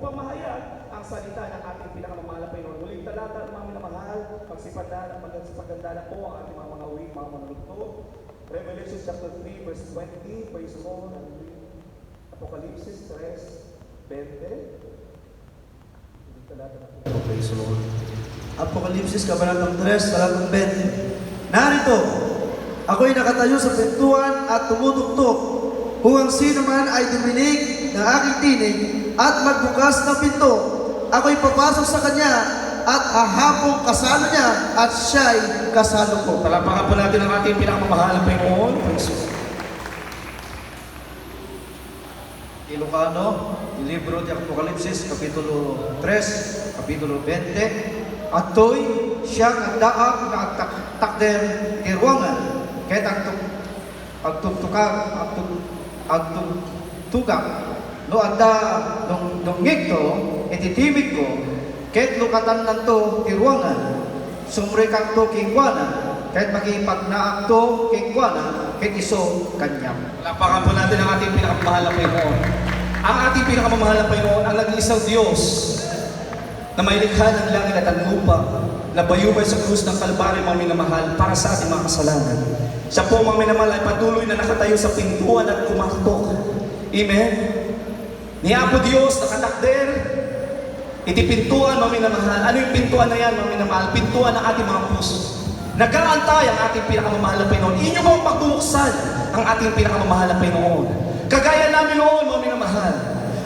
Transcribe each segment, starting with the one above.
upang mahayag ang salita ng ating pinakamamahal na Panginoon. Muling talata ng mga minamahal, pagsipandahan ang pagsipandahan po ang ating mga uwing, mga manunugto. Revelation chapter 3, verse 20, praise the Lord. Apocalypse 3:20. Muling talata na po. Praise the Lord. Apokalipsis, Kabanatang 3, talatang 20. Narito, ako'y nakatayo sa pintuan at tumutugtog. Kung ang sino man ay duminig ng aking tinig at magbukas ng pinto, ako'y papasok sa kanya at hahapong kasalo niya at siya'y kasalo ko. Talapakan po natin ang ating pinakamamahal na Panginoon. Ilocano, libro di Apokalipsis, kapitulo 3, kapitulo 20. Ato'y siyang daak na takder irwangan, kahit agtugtugak, no anda nung ngigto, ititimig ko, kahit lukatan ng to irwangan, sumre kang to kingwana, kahit makipagnaak to kingwana, kahit iso kanyang. Talapakan po natin ang ating pinakamamahal na Panginoon. Ang ating pinakamamahal na Panginoon, ang nag-iisang Diyos na may likha ng langit at ang lupa, na bayubay sa krus ng Kalbaryo, mga minamahal, para sa ating mga kasalanan. Siya po, mga minamahal, ay patuloy na nakatayo sa pintuan at kumatok. Amen? Ni Apo Diyos, nakatakder, itipintuan, mga minamahal. Ano yung pintuan na yan, mga minamahal? Pintuan ng ating mga puso. Nag-aantay ang ating pinakamamahal na Panginoon. Inyo bang pagbubuksan ang ating pinakamamahal na Panginoon? Kagaya namin noon, mga minamahal.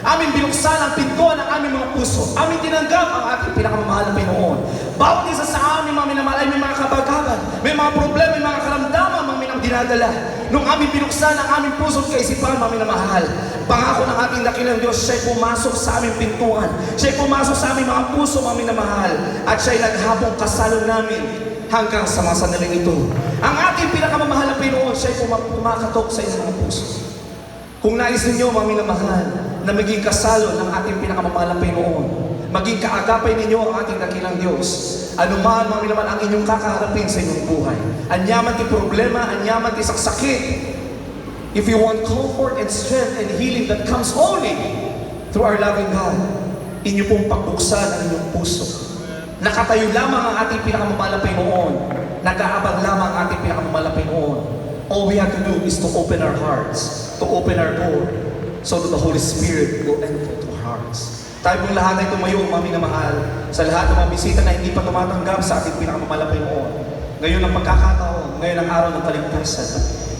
Amin binuksan ang pintuan ng aming mga puso. Amin tinanggap ang ating pinakamamahal na Panginoon. Bawat isa sa amin, mga minamahal, ay may mga kabagalan, may mga problema, may mga karamdaman, mga minang dinadala. Nung amin binuksan ang aming puso at kaisipan, mga minamahal, pangako ng ating dakilang Diyos, siya'y pumasok sa aming pintuan. Siya'y pumasok sa aming mga puso, mga minamahal. At siya'y naghapong kasalo namin hanggang sa mga sandaling ito. Ang ating pinakamamahal na Panginoon, siya'y kumakatok sa inyong mga puso. Kung nais ninyo, mga minamahal, na maging kasalo ng ating pinakamamahal na Panginoon, maging kaagapay ninyo ang ating dakilang Diyos, anuman, mga minamahal, ang inyong kakaharapin sa inyong buhay. Anyaman ti problema, anyaman ti saksakit. If you want comfort and strength and healing that comes only through our loving God, inyo pong pagbuksan ang inyong puso. Nakatayo lamang ang ating pinakamamahal na Panginoon. Nag-aabang lamang ang ating pinakamamahal na Panginoon. All we have to do is to open our hearts, to open our door, so that the Holy Spirit will enter to our hearts. Tayo pong lahat ay tumayo, mga minamahal, sa lahat ng mga bisita na hindi pa tumatanggap sa ating pinakamamahal na Panginoon. Ngayon ang pagkakataon, ngayon ang araw ng kaligtasan.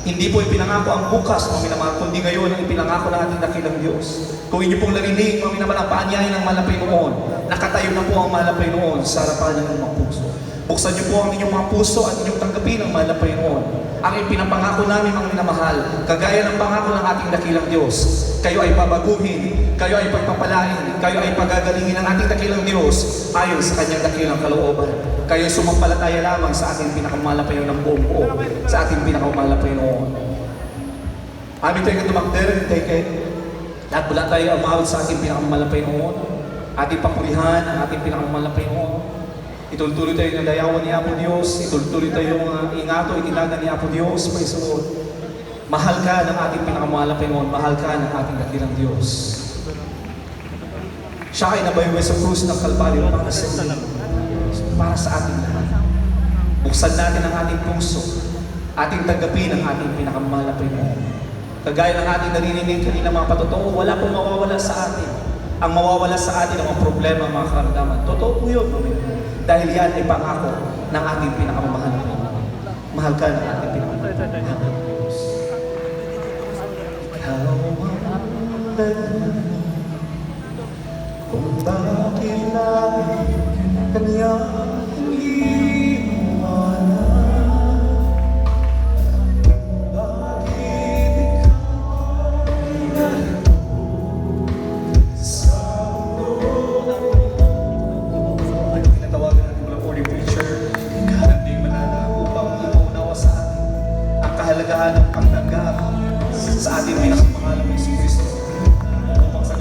Hindi po ipinangako ang bukas, mga minamahal, kundi ngayon ang ipinangako ng ating dakilang Diyos. Kung inyo pong narinig, mga minamahal, ang paanyahin ng mahal na Panginoon, nakatayo na po ang mahal na Panginoon sa harapan ng mga puso. Buksan niyo po ang inyong mga puso at inyong tanggapin ang mahal na Panginoon. Ang ipinapangako namin, mga minamahal, kagaya ng pangako ng ating dakilang Diyos, kayo ay babaguhin, kayo ay pagpapalain, kayo ay pagagalingin ng ating dakilang Diyos ayon sa kanyang dakilang kalooban. Kayo ay sumampalataya lamang sa ating pinakamahal na Panginoon ng buong buo, sa ating pinakamahal na Panginoon. Amin tayo katumakder, lahat wala tayo amahal sa ating pinakamahal na Panginoon, ating papurihan ang ating pinakamahal na Panginoon. Ituloy tayo ng dayawan ni Apo Diyos, ituloy tayo ng ingato, itilagan ni Apo Diyos, praise the Lord. Mahal ka ng ating pinakamahal na Panginoon, mahal ka ng ating dakilang Diyos. Siya ay nabayway sa krus ng Kalbaryo para sa ating lahat. Buksan natin ang ating puso, ating tanggapin ang ating pinakamahal na Panginoon. Kagaya ng ating narinig kanina mga patotoo, wala pong mawawala sa atin. Ang mawawala sa atin ang mga problema, mga karamdaman. Totoo po yun, dahil yan ay pangako ng ating pinakamamahal na Panginoon. Mahal ka ng ating pinakamamahal na Diyos. Ikaw ang dahilan kung bakit namin kanyang iniwanan. Kahalagahan ng pagtanggap sa ating pinakamahal na Kristo upang sa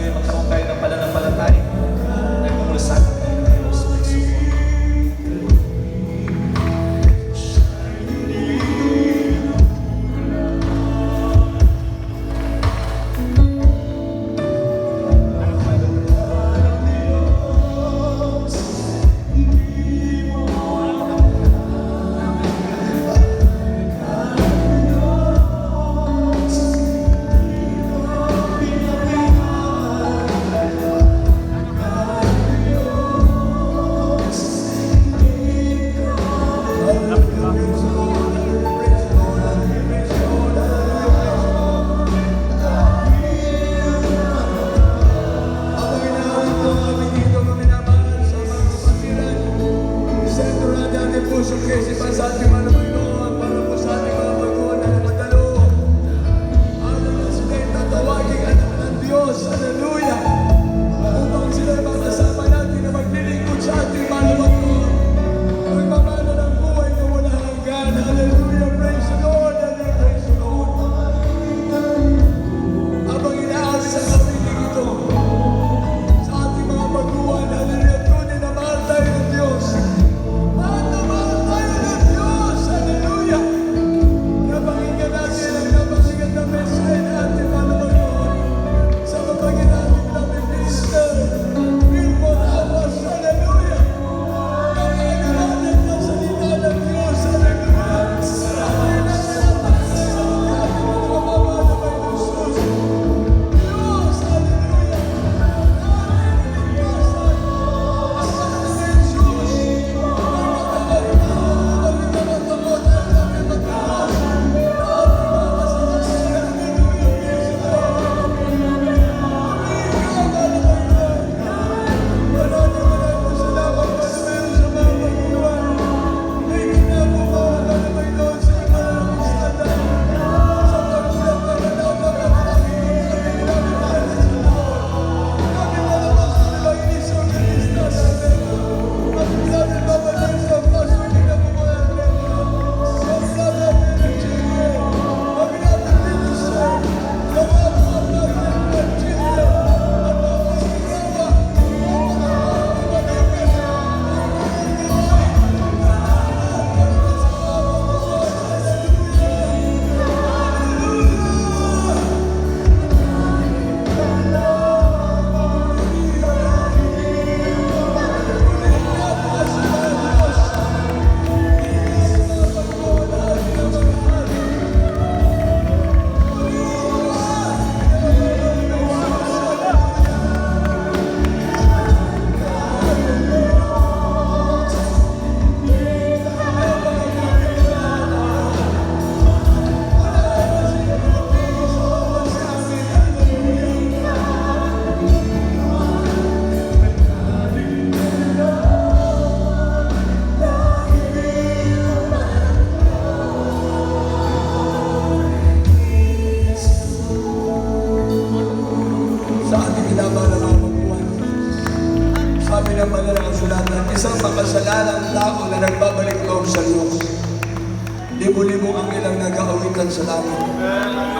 libo-libong ang ilang nag-aawitan sa langit.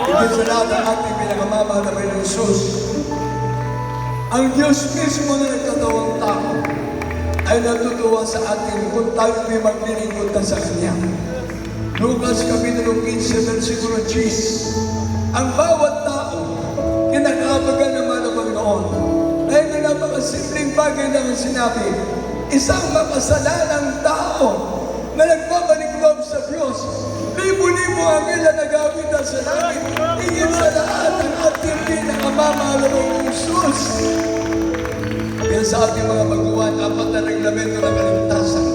Higit sa lahat ang ating pinakamamahal na Panginoong Hesus, ang Diyos mismo na nagkatawang tao ay natutuwa sa atin kung tayo may maglilingkod na sa Kanya. Lucas Kapitulo 15, versikulo 10. Ang bawat tao, kinakabagan naman ng Panginoon. Ay na napakasimpleng bagay lang ang sinabi, isang makasalanang tao na nagbabalik loob sa Diyos. Libo-libo ang ilan nag-aawitan sa langit. Higit sa lahat ang ating pinakamamahal na Panginoong Hesus. Kaya sa ating mga baguhan, apat na reglamento ng kaligtasan.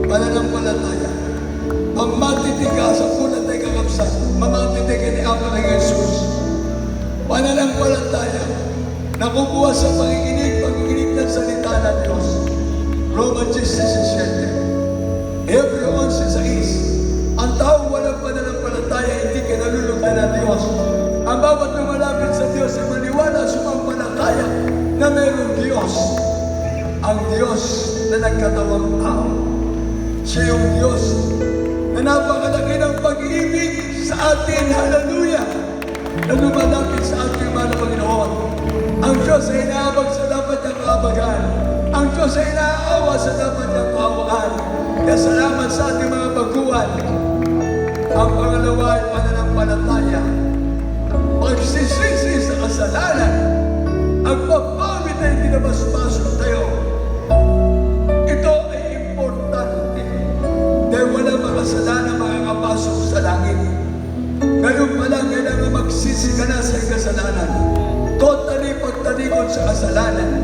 Pananampalataya. Pagmatitiga sa pulat ay kakapsat. Mamatitiga ni Apo ng Hesus. Pananampalataya. Nakukuha sa panginginig ng salita ng Diyos. Romans 10:17. Hebreo 11:6. Ang tao walang pananampalataya, hindi ka nalulugdan ng Diyos. Ang bawat lumalapit sa Diyos ay maniwala sumampalataya na mayroong Diyos. Ang Diyos na nagkatawang tao. Siya yung Diyos na napakalaki ng pag-ibig sa atin. Hallelujah! Na lumalapit sa ating mahal na Panginoon. Ang Diyos ay inaabag sa dapat niyang kaabagan. Ang Diyos ay inaawa sa dapat niyang kaawaan. Kaya salamat sa ating mga baguhan. Ang pangalawa ay pananampalataya. Pagsisisi sa kasalanan. Ang pagpamit ay kinabasbasan tayo. Ito ay importante. Dahil wala makasalanan makakapasok sa langit. Ngayon pa lang, kailangan magsisi ka na sa kasalanan. Totally pagtalikod sa kasalanan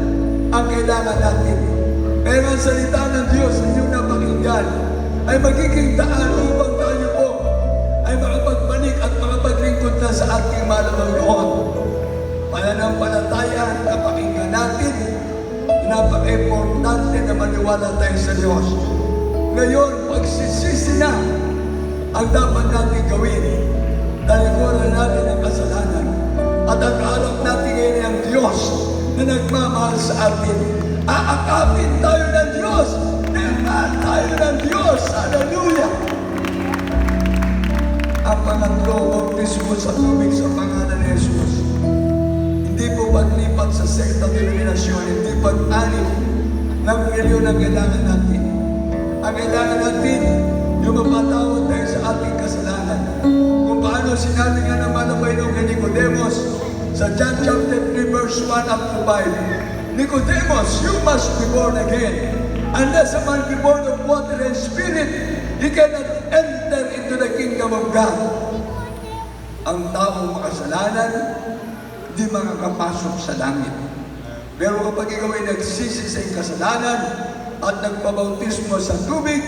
ang kailangan natin. Kaya ang salita ng Diyos na inyong napakinggan ay magiging daan upang tayo po ay makapagbalik at makapaglingkod na sa ating mahal na Panginoon. Pananampalataya, napakinggan natin, napaka-importante na maniwala tayo sa Diyos. Ngayon, pagsisisi na ang dapat natin gawin. Talikuran natin ang kasalanan. At ang kaharap natin ngayon ay ang Diyos na nagmamahal sa atin. Aakapin tayo ng Diyos. Mahal tayo ng Diyos. Hallelujah! Ang pangatlo, bautismo sa tubig sa pangalan ni Jesus. Hindi po paglipat sa sekta denominasyon, hindi pag-anim ng milyon ang kailangan natin. Ang kailangan natin, yung mapatawad tayo sa ating kasalanan. Kung paano sinabi nga naman ng Panginoon kay Nicodemus sa John chapter 3 verse 1 up to 5. Nicodemus, you must be born again. Unless a man be born of water and spirit, he cannot enter into the kingdom of God. Ang taong makasalanan, di makakapasok sa langit. Pero kapag ikaw ay nagsisi sa iyong kasalanan at nagpabautismo sa tubig,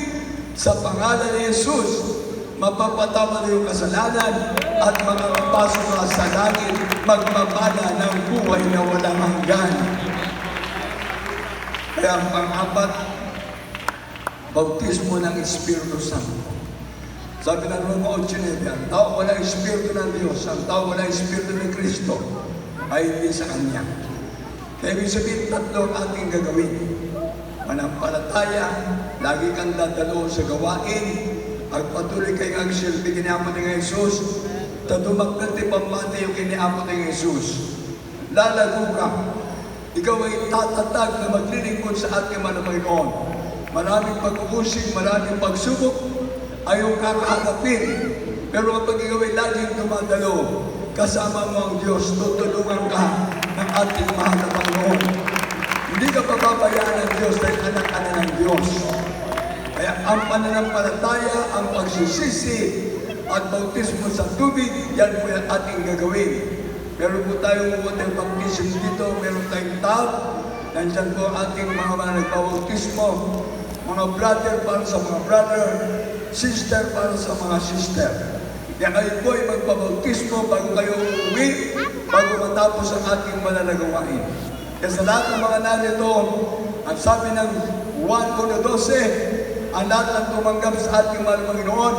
sa pangalan ni Jesus, mapapatawad iyong kasalanan at makakapasok ka sa langit, magmamana ng buhay na walang hanggan. Kaya ang pang-apat, bautismo ng Espiritu Santo. Sabi ng Roma 8:9, ang tao walang Espiritu ng Diyos, ang tao walang Espiritu ng Kristo, ay hindi sa Kanya. Kaya ibig sabihin, tatlo ang ating gagawin. Manampalataya, lagi kang dadalo sa gawain, at patuloy kayong agsilbi kiniamot ng Jesus, tadumaktan ti pamati yung kiniamot ng Jesus. Lalago ka, ikaw ay tatatag na maglilingkod sa ating mga Panginoon. Maraming pag-uusig, maraming pagsubok, ayaw kakaharapin. Pero kapag ikaw ay laging dumadalo, kasama mo ang Diyos, tutulungan ka ng ating mahal na Panginoon. Hindi ka pababayaan ng Diyos dahil anak ka na ng Diyos. Kaya ang pananampalataya, ang pagsisisi, at bautismo sa tubig, yan po yung ating gagawin. Meron po tayong water baptism dito, meron tayong tab, nandyan po ating mga nagpabautismo, mga brother para sa mga brother, sister para sa mga sister. Kaya kayo po ay magpabautismo bago kayo uuwi, bago matapos ang ating mananagawain. Kaya sa lahat ng mga narito, ang sabi ng 1:12, ang lahat ng tumanggap sa ating mahal na Panginoon,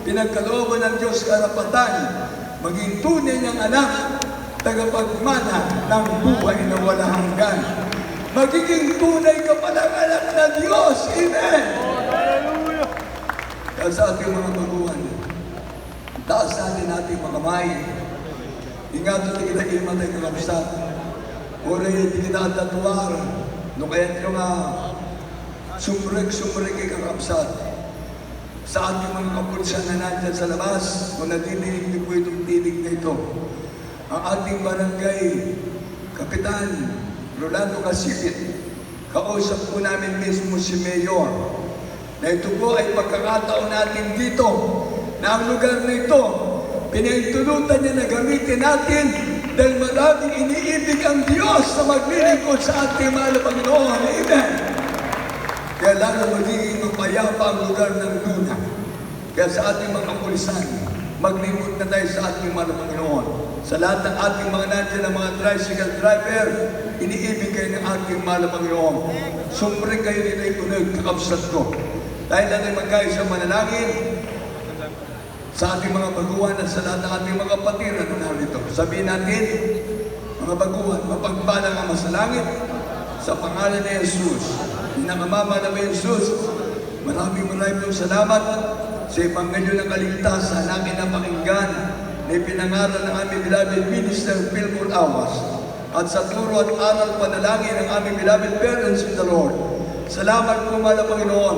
pinagkalooban ng Diyos karapatan, maging tunay niyang anak, tagapagmana ng buhay na walang hanggan. Magiging tunay ka palang anak ng Diyos. Amen! Kaya sa ating mga baguhan, taas natin ating mga kamay. Ingatan na kita imatay kakabsat. Uri, di kita tatuar. No kaya nyo nga, sumrek kay kakabsat. Sa ating mga kapulisan na nandyan sa labas, kung nadidinig niyo po itong tinig na ito, ang ating barangay Kapitan Rolando Casipit, kausap po namin mismo si Mayor, na ito po ay pagkakataon natin dito, na ang lugar na ito, pinahintulutan niya na gamitin natin dahil maraming iniibig ang Diyos na maglilingkod sa ating mahal na Panginoon. Amen! Kaya lalo magiging mapayapa ang lugar ng Luna. Kaya sa ating mga kapulisan, maglingkod na tayo sa ating mahal na Panginoon. Sa lahat ng ating mga nandiyan na mga tricycle driver, iniibig kayo ng ating mahal na Panginoon. Sumbre kayo nila itunag, kakabsat ko. Dahil natin magkaisa manalangin sa ating mga baguhan at sa lahat ng ating mga kapatiran na narito. Sabihin natin, mga baguhan, mapagpala nga sa langit sa pangalan ni Jesus. Pinakamama na may Jesus, maraming salamat sa Ebanghelyo ng Kaligtasan na kinapakinggan na ipinangaral ng aming beloved Minister Philmore Awas at sa turo at aral panalangin ng aming beloved parents in the Lord. Salamat po, mahal na Panginoon,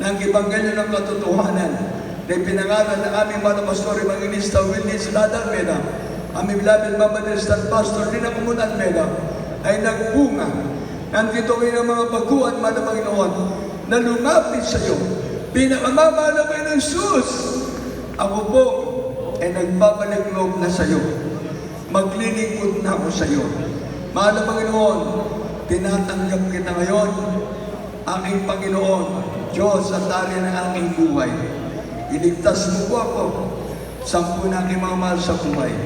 ng Ebanghelyo ng Katotohanan na ipinangaral ng aming mga pastor, Evangelista Willis Lada Almeda, aming beloved Mama Drestan Pastor Rina Kumun Almeda, ay nagbunga. Nandito kayo ng mga baguhan, mahal na Panginoon, na lumapit sa iyo. Pinakamamahal na Panginoon Jesus, ako po ay nagbabalik loob na sa iyo. Maglilingkod na ako sa iyo. Mahal na Panginoon, tinatanggap kita ngayon, aking Panginoon, Diyos at Ari ng aking buhay. Iligtas mo po ako sa na aking mga mahal sa buhay.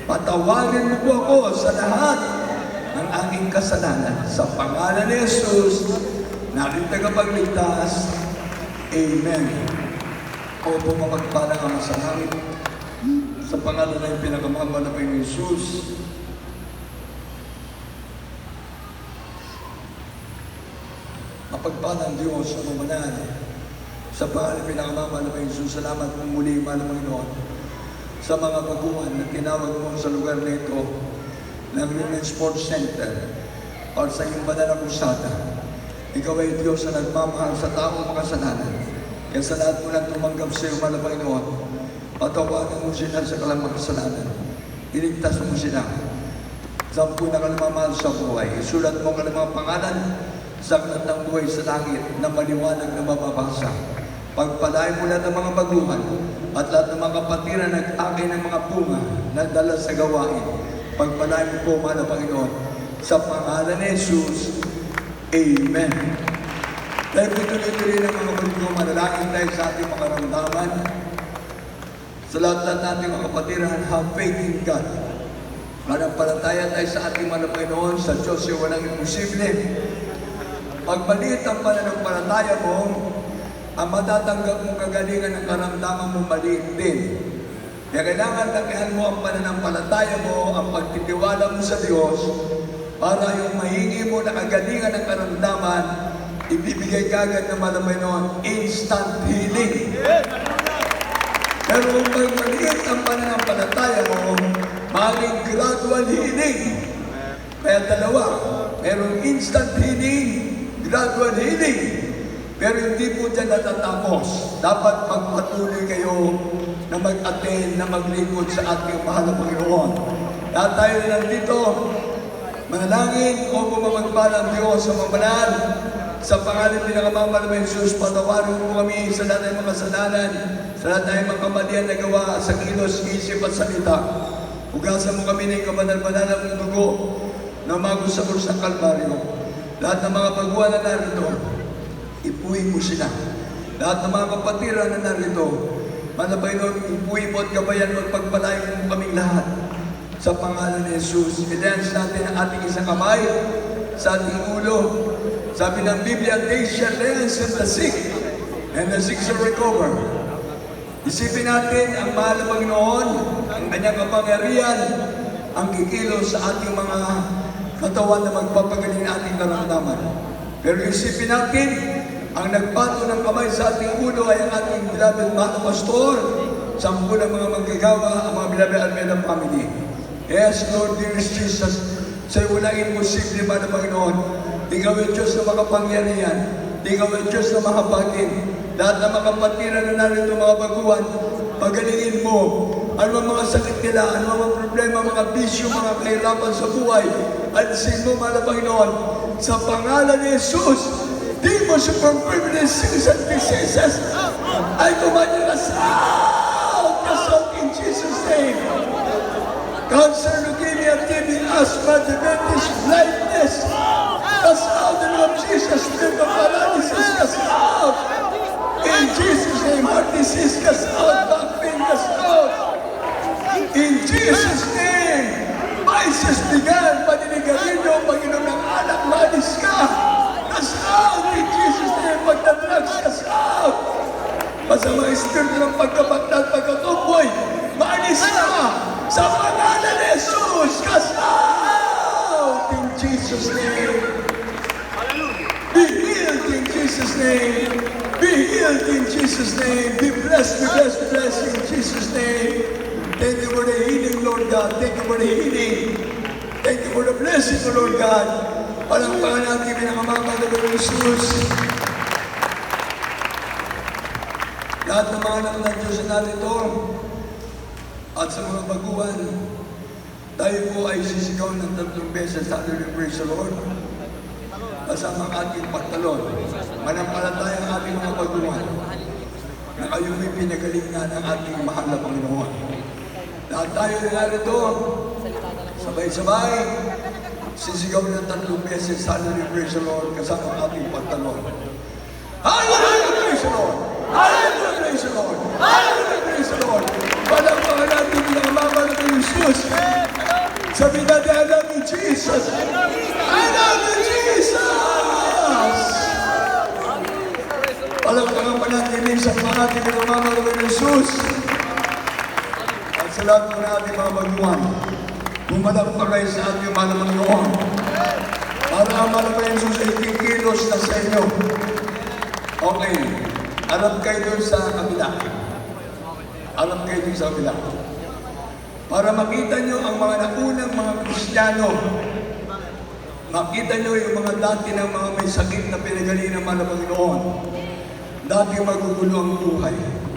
Patawarin mo po ako sa lahat ng aking kasalanan. Sa pangalan ni Jesus, na aking tagapagligtas. Amen. O po mapagpalang ang sa langit. Sa pangalan na yung pinakamahal na Panginoon Jesus. Mapagpalang Diyos sa mamanan. Sa pangalan ng pinakamahal na Panginoon Jesus. Salamat po muli, mahal na Panginoon, sa mga baguhan na tinawag mo sa lugar na ito ng Union Sports Center o sa iyong banal na kusada. Ikaw ay Diyos na nagmamahal sa taong makasalanan. Kaya sa lahat mo nang tumanggap sa iyo, mahal na Panginoon, patawagan mo sila sa kalang makasalanan. Iligtas mo sila. Sampu na kalamamahal sa buhay. Isulat mo kalamang pangalan sa aklat ng buhay sa langit na maliwanag na mababasa. Pagpalain mo lahat ng mga baguhan at lahat ng mga kapatiran nag-akay ng mga bunga na dala sa gawain. Pagpalain mo po, mahal na Panginoon, sa pangalan ni Jesus. Amen. Dahil tuloy-tuloy ng mga baguhan, manalangin tayo sa ating mga ramdaman. Sa lahat nating mga kapatiran, have faith in God. Manampalataya tayo sa ating mga Panginoon, sa Diyos ay walang imposible. Pag maliit ang pananampalataya mo, ang matatanggap mong kagalingan ng karamdaman mo maliit din. Kaya kailangan lakihan mo ang pananampalataya mo, ang pagtitiwala mo sa Diyos, para yung mahingi mo na kagalingan ng karamdaman, ibibigay kagad ng Panginoon instant healing. Pero kung maliit ang pananampalataya mo, maling gradual healing. Kaya dalawa, merong instant healing, gradual healing. Pero hindi po dyan natatapos. Dapat magpatuloy kayo na mag-attend, na maglingkod sa ating mahal na Panginoon. Lahat tayo na nandito, manalangin o pumamagpalang Diyos sa mamanal. Sa pangalan pinakamamahal na Jesus, patawarin mo kami sa lahat ng mga kasalanan, sa lahat ng mga kamalian na gawa sa kilos, isip at salita. Hugasan mo kami ng kabanal-banal ng dugo na magos sa krus ng Kalbaryo. Lahat ng mga baguhan na narito, ipuhin mo sila. Lahat ng mga kapatiran na narito, manabay nun, ipuhin mo at gabayan mo at pagpalain mo kaming lahat. Sa pangalan ni Jesus, i-dance natin ang ating isang kamay sa ating ulo. Sabi ng Biblia, they shall dance in the sick, and the sick shall recover. Isipin natin ang mahal na Panginoon, ang kanyang kapangyarihan, ang kikilos sa ating mga katawan na magpapagaling ating karamdaman. Pero isipin natin, Ang nagpato ng kamay sa ating ulo ay ang ating beloved mga pastor, 10 ng mga manggagawa, ang mga beloved Almeida family. Yes, Lord, dearest Jesus, sa'yo walang imposible, Mana Panginoon. Ikaw ang Diyos na makapangyarihan. Ikaw ang Diyos na makapagin. Lahat ng mga kapatiran na narito, mga baguhan, pagalingin mo. Ano ang mga sakit nila, ano ang mga problema, mga bisyo, mga kahirapan sa buhay. Alisin mo, Mana Panginoon, sa pangalan ni Jesus. Demons from privilege, sickness and diseases, I command you cast out in Jesus' name. Cancer, leukemia, TB, asthma, diabetes, blindness, cast out in the name of Jesus. Spirit of paralysis, cast out. In Jesus' name, heart disease, cast out. Back pain, cast out. In Jesus' name, vices began, paninigarilyo, pag-inom ng alak, malis ka. Cast out in Jesus' name, pagka-drugs, cast out. Masama espiritu ng pagkabaklat, pagkatuboy, maalis ka sa pangalan ni Jesus, cast out in Jesus' name. Be healed in Jesus' name. Be healed in Jesus' name. Be blessed, be blessed, be blessed in Jesus' name. Thank you for the healing, Lord God. Thank you for the healing. Thank you for the blessing, Lord God. Palampakan natin pinakamamahal na Jesus. Lahat ng mga anak ng Diyos na narito at sa mga baguhan, tayo po ay sisigaw ng 3 beses sa ating praise the Lord. Kasama ang ating pagtalon. Manampalataya ang ating mga baguhan na kayo may pinagalingan ng ating mahal na Panginoon. Lahat tayo na narito, sabay-sabay, sisigaw ng 3 beses sa ating praise the Lord kasama ang ating pagtalon. Hallelujah, praise the Lord! Hallelujah, praise the Lord! Hallelujah, praise the Lord! Palampakan natin ng mama ng Jesus. Sabi natin, I love you, Jesus! I love you, Jesus! Palampakan pa natin sa mga ating ng mama ng Jesus. At sa lahat ng ating mga baguhan, bumalak pa kayo sa ating mga Panginoon. Para ang mga Jesus ay kikilos na sa inyo. Okay. Alam kayo doon sa kabila. Alam kayo doon sa kabila. Para makita nyo ang mga naunang mga Kristiyano. Makita nyo yung mga dati ng mga may sakit na pinagaling ng mga Panginoon. Dati magugulo ang buhay.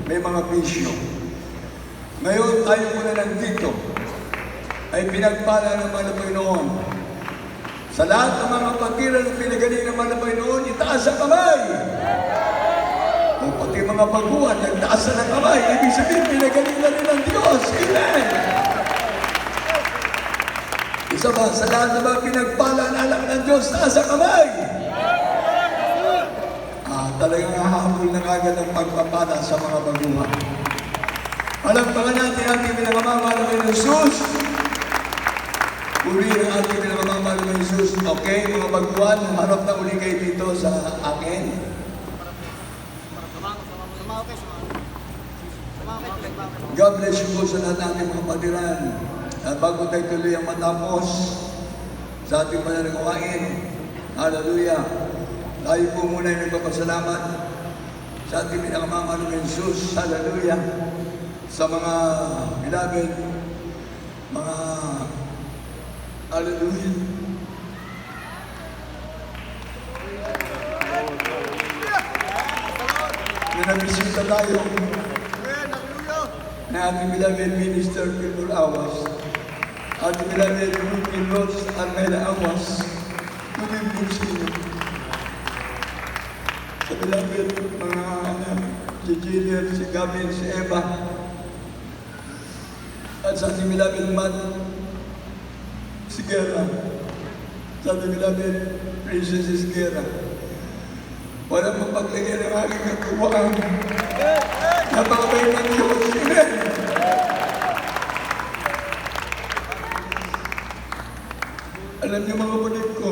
May mga bisyo. Ngayon tayo muna nandito ay pinagpala ng mga Panginoon. Sa lahat ng mga patiran na pinagaling ng mga Panginoon, itaas ang kamay! O pati mga baguhan, nagtaas na ng kamay. Ibig sabihin, pinagaling na rin ng Diyos. Amen! Isa ba, sa lahat na ba pinagpala na alam ng Diyos, taas ang kamay? Talagang hahabol na kagad ang pagpapala sa mga baguhan. Palampakan natin ating pinakamamahal na Jesus. Uli ang ating pinakamamahal na Jesus. Okay, mga baguhan, harap na uli kayo dito sa akin. God bless you po sa lahat ng ating mga patiran. At bago tayo tuloy ang matapos sa ating pananagawain, hallelujah, tayo po muna yung nagpapasalamat sa ating pinakamamahal na Jesus, hallelujah, sa mga beloved, mga hallelujah. May nabisita tayo na ating beloved Minister Pilbul Awas, ating beloved Rukin Rose Almeida Awas, tumibig sa inyo. Sa beloved mga anak, si Jillian, si Gavin, si Eva, at sa ating beloved Matt, si Guerra, sa ating beloved Princess Guerra. Walang mapaglagay ng aking katuwaan. Napakabay ng Diyos. Amen. Alam niyo mga bulit ko,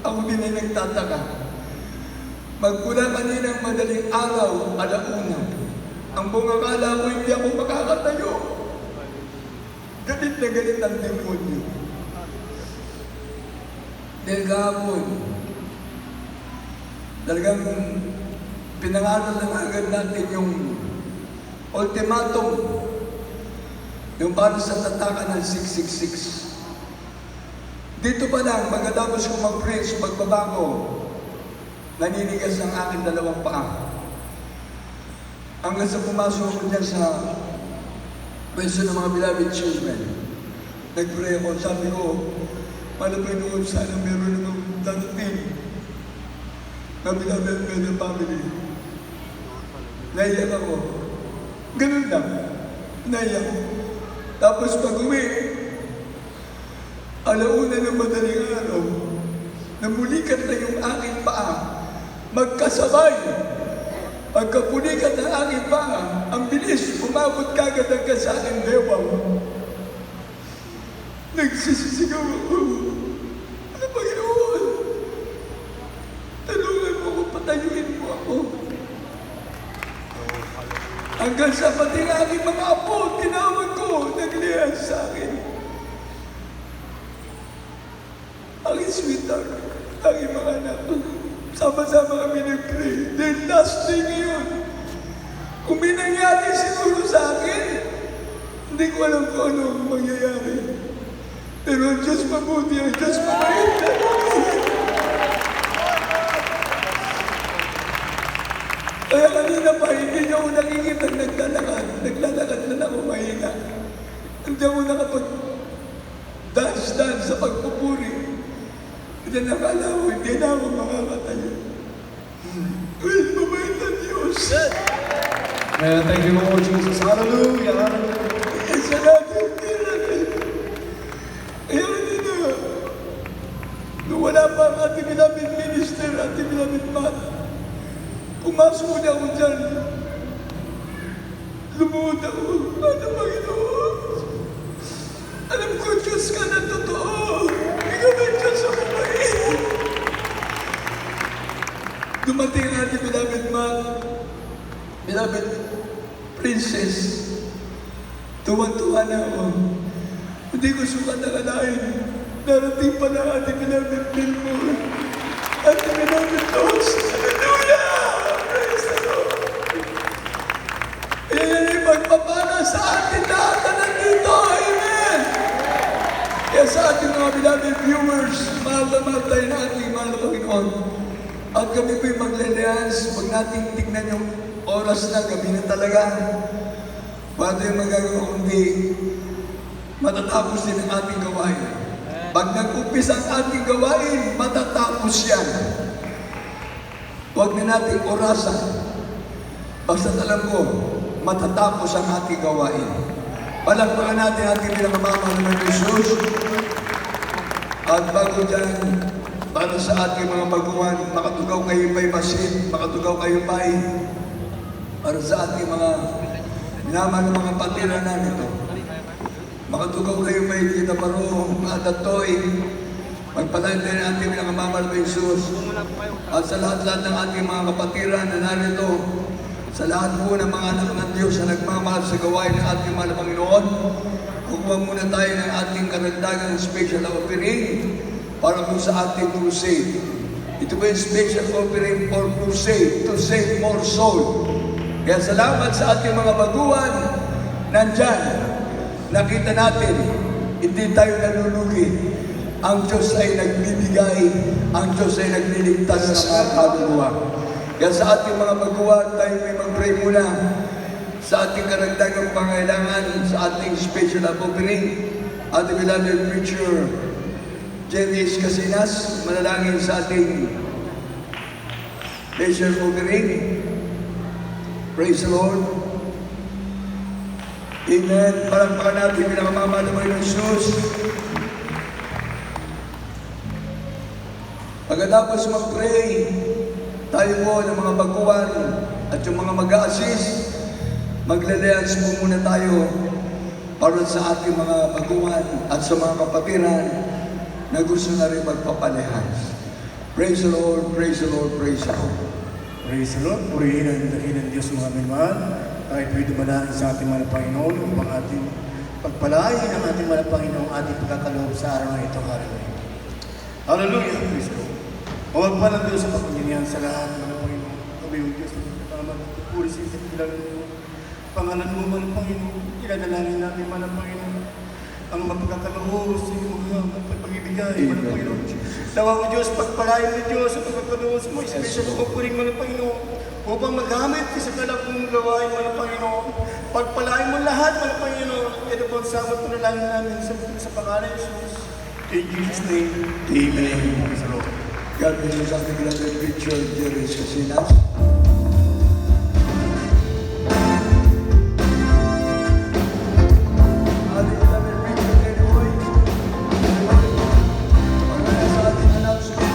ako din ay nagtataka. Magmula kaninang madaling araw, alauna, ang buong akala ko hindi ako makakatayo. Galit na galit ang demonyo. Dahil kahapon, Talagang pinangaral na agad natin yung ultimatum, yung para sa tatakan ng 666. Dito pa lang, pagkatapos ko mag-preach, pagbaba ko, naninigas ang aking dalawang paa. Hanggang sa pumasok ko dyan sa pwesto ng mga beloved children, nag-pray ako, sabi ko, malapay noon, sana meron namang dadating na beloved men family. Naiyak ako. Ganun lang. Naiyak. Tapos pag-uwi, alauna ng madaling araw, namulikat na yung aking paa, magkasabay. Pagkapulikat ng aking paa, ang bilis, umabot kagad hanggang sa aking bewang. Nagsisisigaw ako. Ano ba yun? Tulungan mo ako, patayuin mo ako. Hanggang sa pati ng aking mga apo, tinawag ko, naglihan sa akin. Aking sweetheart, aking mga anak, sama-sama kami nag-pray. Then last day ngayon, kung may nangyari siguro sa akin, hindi ko alam kung ano ang mangyayari. Pero ang Diyos mabuti, ang Diyos mabait. Kaya kanina pa, hindi niya ako nakikita naglalakad. Naglalakad na ako mahina. Hindi ako nakapag-dance sa pagpupuri. Hindi nakala ko, hindi na ako makakatayo. Well, mabait ang Diyos. Amen. Thank you, Lord Jesus. Hallelujah. Hallelujah. Isa natin miracle. Kaya kanina, nung wala pa ang ating beloved minister, ating beloved man, pumasok ko na ako dyan. Lumuhod ako. Ano, Panginoon? Alam ko, Diyos ka na totoo. Ikaw ang Diyos sa mabait. Dumating ang ating beloved man, beloved princess. Tuwan-tuwa na ako. Hindi ko sukat nakalain. Darating pa na ang ating beloved Billboard. Ating beloved Toast. Hallelujah! Praise the Lord. Kaya yan ay magpapala sa atin lahat na nandito. Amen! Kaya sa ating mga beloved viewers, mahal na mahal tayo na ating mahal na Panginoon. At kami po'y magle-leans, huwag nating tignan yung oras na, gabi na talaga. Bago yung magagawa kundi matatapos din ang ating gawain. Pag nag-umpisa ang ating gawain, matatapos yan. Huwag na nating orasan. Basta alam ko, matatapos ang ating gawain. Palakpakan natin ating pinakamamahal ng Jesus. At bago dyan, para sa ating mga baguhan, makatugaw kayo pa'y masin, makatugaw kayo pa'y para sa ating mga naman ng mga patiranan ito. Makatugaw kayo pa'y kita paro, matatoy, magpalain tayo ng ating pinakamamahal ng Jesus. At sa lahat-lahat ng ating mga kapatiran na narito, sa lahat po ng mga anak ng Diyos na nagmamahal sa gawain ng ating mahal na Panginoon, kukuha muna tayo ng ating karagdagang special offering para po sa ating crusade. Ito po yung special offering for crusade to save more soul. Kaya salamat sa ating mga baguhan nandyan. Nakita natin, hindi tayo nalulugi. Ang Diyos ay nagbibigay, ang Diyos ay nagliligtas sa mga kaluluwa. Kaya sa ating mga baguhan, tayo may mag-pray muna sa ating karagdagang pangailangan, sa ating special offering. Ating beloved preacher, Jenny Casinas, manalangin sa ating special offering. Praise the Lord. Amen. Palakpakan natin pinakamamahal ng Jesus. Pagkatapos mag-pray, tayo po ng mga baguhan at yung mga mag-a-assist, magle-leans po muna tayo para sa ating mga baguhan at sa mga kapatiran na gusto na rin magpapalehas. Praise the Lord, praise the Lord, praise the Lord. Praise the Lord. Purihin ang dakilang Diyos mga minmahal. Tayo po'y dumalangin sa ating mga Panginoon upang ating pagpalain ang ating mga Panginoon ating pagkakaloob sa araw na ito. Hallelujah. Hallelujah. Praise the Lord. Huwag pa ng Diyos sa pagpapilihan sa lahat, mga Panginoon. Kami yung Diyos na tama. Puri sa isip kilala mo. Pangalan mo, mga Panginoon. Iladalangin namin, mga Panginoon. Ang mapagkakaloob sa iyo, mga pagpapagibigay, mga Panginoon. Nawa mo, Diyos, pagpalain mo, Diyos, sa pagkakaloob mo, espesyal mo po rin, mga Panginoon. Upang magamit sa kalabong gawain, mga Panginoon. Pagpalain mo lahat, mga Panginoon. Ito po ang samot po na namin sa pangalan ni Jesus. In Jesus' name, Amen. Sa Lord. God bless you sa ating beloved preacher, Jerry Casinas. Ating beloved preacher, Jerry Hoy. Pagkaya sa ating announcement.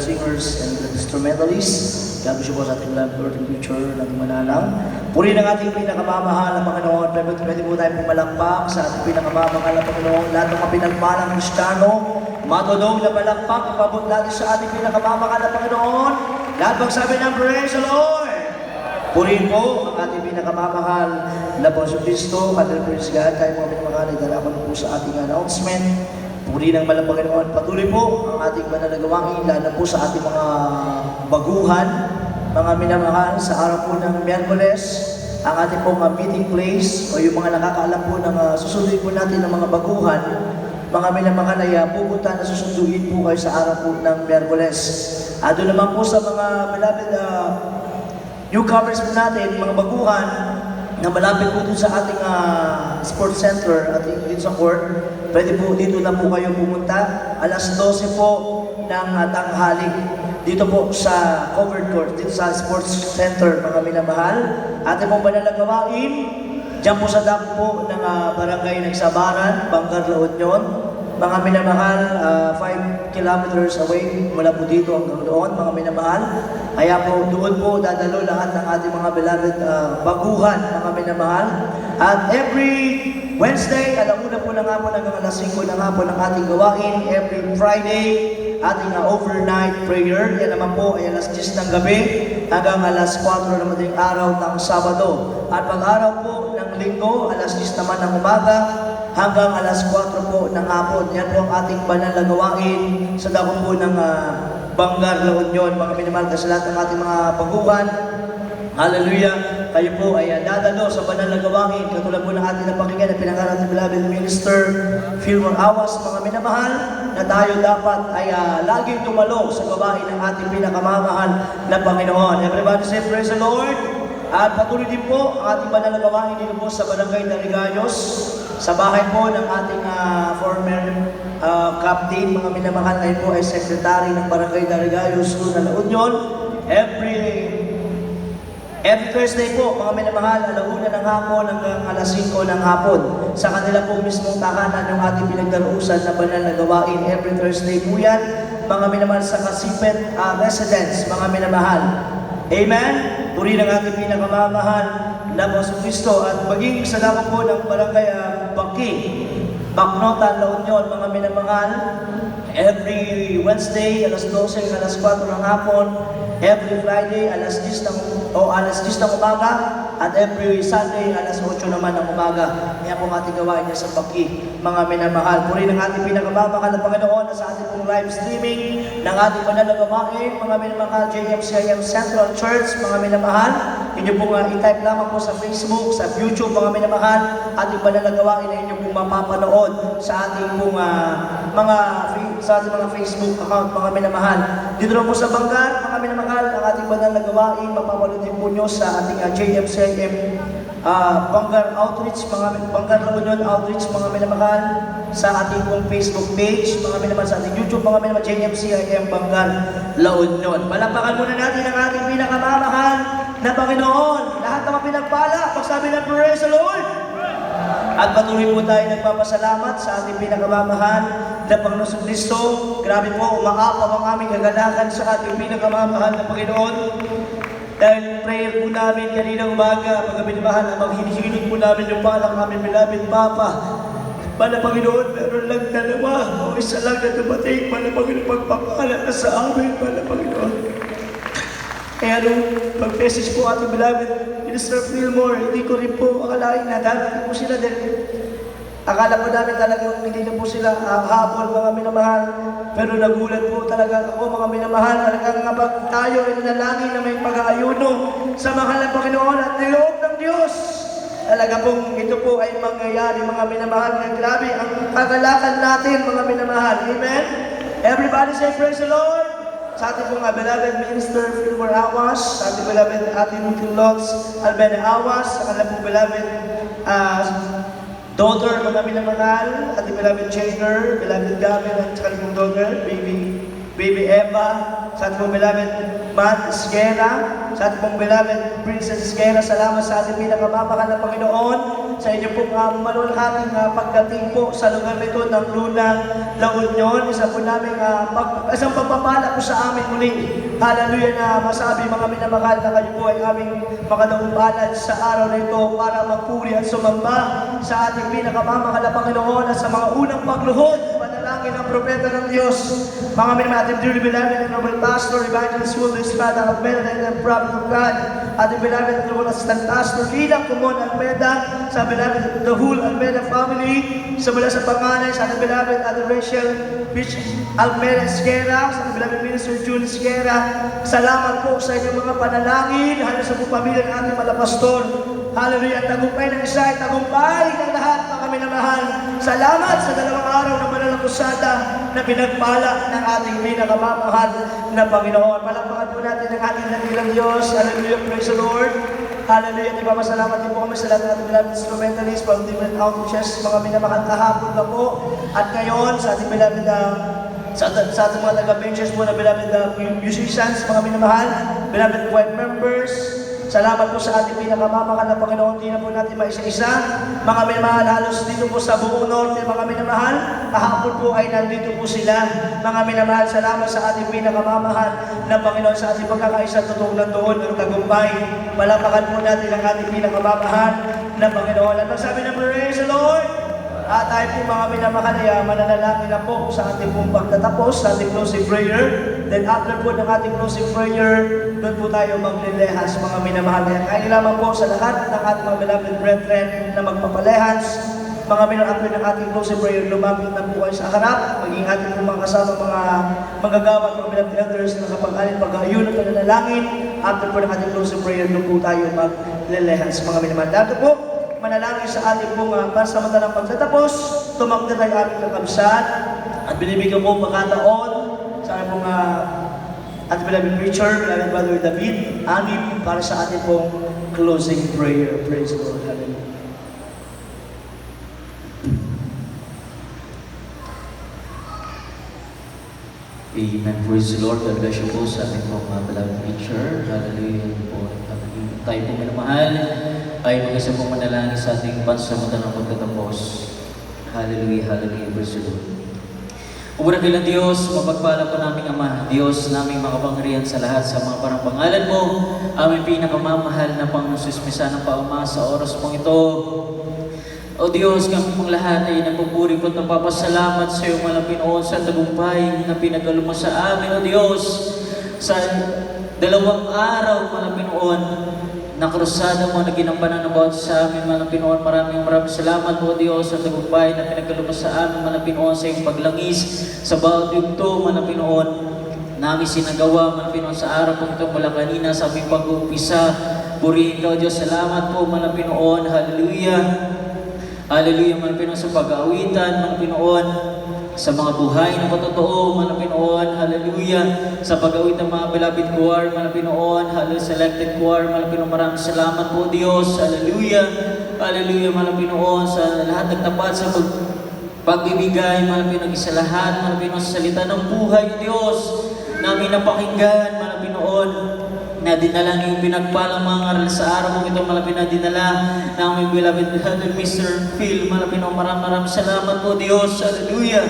singers and the instrumentalists. God bless you po sa ating Lord and Future ng Mananaw. Puri ng ating pinakamamahal na Panginoon. Pwede po tayo pumalakpak sa ating pinakamamahal na Panginoon. Lahat ng mga pinagpalang Kristiyano, matunog na palakpak, ipabot natin sa ating pinakamamahal na Panginoon. Lahat magsabi ng praise the Lord! Purihin po ang ating pinakamamahal na Panginoon Kristo. Father, praise God. Tayo mga pinamahal, idarapan po sa ating announcement. Puri ng malang Panginoon. Patuloy po ang ating mananagawain, lalo po sa ating mga baguhan, mga minamahal, sa araw po ng Miyerkules, ang ating pong meeting place, o yung mga nakakaalam po ng susunduin po natin ng mga baguhan, mga minamahal ay pupunta na susunduin po kayo sa araw po ng Miyerkules. Doon naman po sa mga beloved newcomers po natin, mga baguhan, na malapit po dun sa ating sports center at dito sa court, pwede po dito na po kayo pumunta. Alas 12 po ng tanghali. Dito po sa covered court, dito sa sports center, mga minamahal. Ating pong mananagawain, diyan po sa dako po ng barangay Nagsabaran, Bangar, La Union. Mga minamahal, 5 kilometers away mula po dito hanggang doon, mga minamahal. Kaya po doon po dadalo lahat ng ating mga beloved baguhan, mga minamahal. At every Wednesday, alauna po ng hapon hanggang alas 5 ng hapon ang ating gawain. Every Friday, ating overnight prayer. Yan naman po ay alas 10 ng gabi hanggang alas 4 ng madaling araw ng Sabado. At pag-araw po ng Linggo, alas 10 naman ng umaga hanggang alas 4 po ng hapon. Yan po ang ating banal na gawain sa dako po ng Bangar, La Union. Mga minamahal kasi lahat ng ating mga baguhan. Hallelujah! Kayo po ay dadalo sa banal na gawain. Katulad po ng ating napakinggan na pinangalan ng beloved minister, Fillmore Awas, mga minamahal, na tayo dapat ay laging dumalo sa gawain ng ating pinakamamahal na Panginoon. Everybody say, praise the Lord! At patuloy din po ang ating banal na gawain dito po sa Barangay Darigayos, sa bahay po ng ating former captain, mga minamahal, ngayon po ay secretary ng Barangay Darigayos, Luna, La Union. Every Thursday po, mga minamahal, alauna ng hapon hanggang alas 5 ng hapon. Sa kanila po mismong tahanan yung ating pinagdarusan na banal na gawain. Every Thursday po yan, mga minamahal sa Kasipet Residence, mga minamahal. Amen? Turi ng ating pinakamamahal na Boss Cristo at maging sa dako po ng Barangay Baki, Baknotan, La Union, mga minamahal. Every Wednesday, alas 12, alas 4 ng hapon. Every Friday, alas 10 ng umaga. At every Sunday, alas 8 naman ng umaga. Kaya po ating gawain niya sa Baki, mga minamahal. Puri ng ating pinakamamahal na Panginoon na sa ating pong live streaming ng ating banal na gawain, mga minamahal, JMCIM Central Church, mga minamahal. Inyo pong i-type lamang po sa Facebook, sa YouTube, mga minamahal, ating banal na gawain na inyo pong mapapanood sa ating pong sa ating mga Facebook account, mga minamahal. Dito lang po sa Bangar, mga minamahal, ang ating banal na gawain, mapapanood din po nyo sa ating JMCIM Bangar Outreach, mga Bangar La Union Outreach, mga minamahal, sa ating pong Facebook page, mga minamahal, sa ating YouTube, mga minamahal, JMCIM Bangar La Union. Palampakan muna natin ang ating pinakamamahal na Panginoon. Lahat naman pinagpala, pagsabi ng praise the Lord. At patuloy po tayo nagpapasalamat sa ating pinakamamahal na Panginoon Kristo. Grabe po, umaapaw ang aming kagalakan sa ating pinakamamahal na Panginoon. Dahil prayer po namin kanina umaga, mga minamahal, na maghinihiling po namin yung palang aming beloved Papa. Pana Panginoon, meron lang dalawa o isa lang na dumating. Pana Panginoon, pagpapala na sa amin, Pana Panginoon. Kaya nung mag-message po ating beloved Minister Fillmore, hindi ko rin po akalain na darating po sila din. Akala po namin talagang hindi na po sila habol, mga minamahal. Pero nagulat po talaga ako, mga minamahal. Talagang kapag tayo ay nanalangin na may pag-aayuno sa mahal na Panginoon at niloob ng Diyos, talaga pong ito po ay mangyayari, mga minamahal. Na grabe ang kagalakan natin, mga minamahal. Amen? Everybody say praise the Lord. Sa ating pong beloved Minister Fillmore Awas, sa ating beloved ating Lots Albena Awas, sa kanilang pong beloved daughter, mga minamahal, ating beloved Changer, beloved Gavin, at sa kanilang daughter, baby Eva, sa ating pong beloved Matt Esquera, sa ating pong beloved Princess Esquera. Salamat sa ating pinakamamahal na Panginoon sa inyo pong malulhating pagdating po sa lugar nito ng Luna, La Union. Isa po namin isang pagpapala po sa amin muli. Hallelujah, na masabi, mga minamahal, na kayo po ay aming makadaumbalad sa araw na ito para magpuri at sumamba sa ating pinakamamahal na Panginoon at sa mga unang pagluhod, panalangin ng propeta ng Diyos. Mga minamahal, ating dearly beloved and noble pastor, evangelist, full Espada Almeda, and prophet of God, ating beloved and noble assistant pastor, Ilang Kumon Almeda, sa beloved the whole Almeda family, sa mula sa panganay, sa ating beloved Ate Rachel Beach Almeda Esquera, sa ating beloved Minister June Esquera. Salamat po sa inyong mga panalangin, halos sa po pamilya ng ating malapastor. Hallelujah, tagumpay ng isa ay tagumpay ng lahat, mga minamahal. Salamat sa dalawang araw na manalakusada na pinagpala ng ating pinakamamahal na Panginoon. Palakpakan po natin ang ating dakilang Diyos. Hallelujah, praise the Lord. Hallelujah. Ipapasalamat din po kami sa lahat ng ating beloved instrumentalists from different outreaches, mga minamahal kahapon na po. At ngayon, sa ating beloved sa ating mga taga-benches po na beloved musicians, mga minamahal, beloved choir members, salamat po sa ating pinakamamahal na Panginoon. Hindi na po natin maisa-isa. Mga minamahal, halos dito po sa buong norte, mga minamahal, kahapon po ay nandito po sila. Mga minamahal, salamat sa ating pinakamamahal na Panginoon sa ating pagkakaisa. Totoo na doon ang tagumpay. Palapakan po natin ang ating pinakamamahal na Panginoon. At magsabi na, praise the Lord! At tayo po mga minamahal, mananalangin na po sa ating pong pagtatapos, sa ating closing prayer. Then after po ng ating closing prayer, doon po tayo maglilehas mga minamahal. Kaya lamang po sa lahat ng ating mga beloved brethren na magpapalehas, mga minamahal, after ng ating closing prayer, lumapit na po kayo sa harap, maging ating po mga kasama mga manggagawa at mga beloved elders na kapag-alin pag-ayun at nananalangin. After po ng ating closing prayer, doon po tayo maglilehas mga minamahal. Dito po, manalangin sa ating pong pansamantalang pagtatapos, tumakda tayo aming kakabsat, at binibigyan po pagkataon sa ating pong ating beloved preacher, beloved Brother David, amin para sa ating pong closing prayer. Praise the Lord. Hallelujah. Amen. Praise the Lord. God bless you po sa ating pong beloved preacher. Hallelujah po. Tayo po minamahal ay mag-isa pong manalangin sa ating pansamantalang pagtatapos. Hallelujah, hallelujah, praise the Lord. Umura kailang Diyos, mapagpala po naming Ama, Diyos naming makapangyarihan sa lahat sa mga parang pangalan mo, aming pinakamamahal na pangsusmisa ng pauma sa oras pong ito. O Diyos, kami pong lahat ay nagpupuri po at nagpapasalamat sa iyo, Pinoon, sa tagumpay na pinagalo mo sa amin, O Diyos, sa 2 araw, Pinoon, na krusada mo na ginampanan ng bawat sa amin, Pinoon. Maraming salamat po, Diyos, sa tagumpay na pinagkaloob sa amin, Pinoon, sa iyong paglangis sa bawat yugto, Pinoon, namin sinagawa, Pinoon, sa araw po ito mula kanina sa aming pag-uumpisa. Purihin ka, Diyos. Salamat po, Pinoon. Hallelujah. Hallelujah, Pinoon, sa pag-aawitan, Pinoon, sa mga buhay na patotoo, Pinoon, hallelujah, sa pag-awit ng mga beloved choir, Pinoon, hallelujah, selected choir, Pinoon, maraming salamat po, Diyos, hallelujah, hallelujah, Pinoon, sa lahat ng tapat sa pagbibigay, Pinoon, sa lahat, Pinoon, sa salita ng buhay, Diyos, namin napakinggan, Pinoon, na dinala niyong pinagpalang mga ngaral sa araw mo ito, Pinoon, na dinala ng aming beloved brother, Mr. Phil, Pinoon, maraming salamat po, Diyos, hallelujah.